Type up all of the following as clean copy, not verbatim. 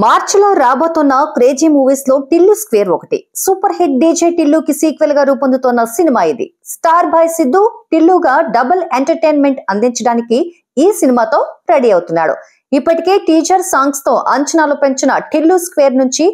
మార్చిలో రాబోతున్న crazy movies లో టిల్లు స్క్వేర్ ఒకటి. సూపర్ హిట్ డీజే టిల్లుకి సీక్వెల్ గా రూపొందుతున్న సినిమా ఇది. స్టార్ బాయ్ సిద్ధు టిల్లుగా డబుల్ ఎంటర్టైన్మెంట్ అందించడానికి ఈ సినిమాతో రెడీ అవుతున్నాడు. ఇప్పటికే టీజర్ సాంగ్స్ తో అంచనాలు పెంచిన టిల్లు స్క్వేర్ నుంచి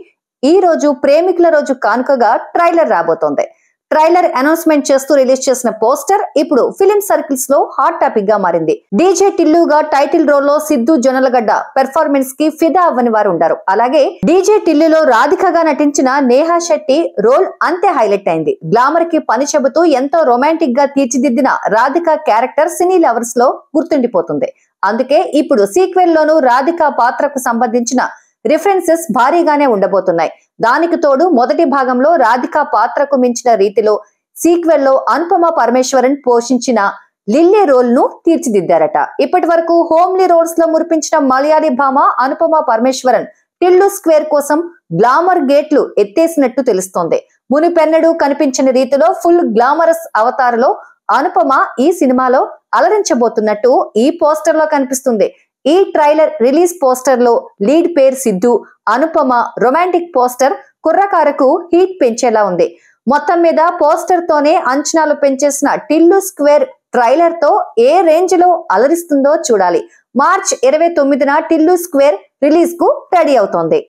ఈ రోజు ప్రేమికుల రోజు కానుకగా ట్రైలర్ రాబోతోంది. ట్రైలర్ అనౌన్స్మెంట్ చేస్తూ రిలీజ్ చేసిన పోస్టర్ ఇప్పుడు ఫిలిం సర్కిల్స్ లో హాట్ టాపిక్ గా మారింది. డీజే టిల్లుగా టైటిల్ రోల్ లో సిద్ధు జొన్నలగడ్డ పెర్ఫార్మెన్స్ కి ఫిదా అవ్వని వారు ఉండరు. అలాగే డీజే టిల్లులో రాధికగా నటించిన నేహా శెట్టి రోల్ అంతే హైలైట్ అయింది. గ్లామర్ కి పని చెబుతూ ఎంతో రొమాంటిక్ గా తీర్చిదిద్దిన రాధిక క్యారెక్టర్ సినీ లవర్స్ లో గుర్తుండిపోతుంది. అందుకే ఇప్పుడు సీక్వెల్ లోనూ రాధిక పాత్రకు సంబంధించిన రిఫరెన్సెస్ భారీగానే ఉండబోతున్నాయి. దానికి తోడు మొదటి భాగంలో రాధిక పాత్రకు మించిన రీతిలో సీక్వెల్ లో అనుపమ పరమేశ్వరన్ పోషించిన లిల్లీ రోల్ ను తీర్చిదిద్దారట. ఇప్పటి వరకు హోమ్లీ రోల్స్ లో మురిపించిన మలయాళీ భామ అనుపమ పరమేశ్వరన్ టిల్లు స్క్వేర్ కోసం గ్లామర్ గేట్లు ఎత్తేసినట్టు తెలుస్తోంది. మునిపెన్నడూ కనిపించిన రీతిలో ఫుల్ గ్లామరస్ అవతారలో అనుపమ ఈ సినిమాలో అలరించబోతున్నట్టు ఈ పోస్టర్ లో కనిపిస్తుంది. ఈ ట్రైలర్ రిలీజ్ పోస్టర్ లో లీడ్ పేరు సిద్ధు, అనుపమ రొమాంటిక్ పోస్టర్ కుర్రకారకు హీట్ పెంచేలా ఉంది. మొత్తం మీద పోస్టర్ తోనే అంచనాలు పెంచేసిన టిల్లు స్క్వేర్ ట్రైలర్ తో ఏ రేంజ్ లో అలరిస్తుందో చూడాలి. మార్చ్ 29న టిల్లు స్క్వేర్ రిలీజ్ కు రెడీ అవుతోంది.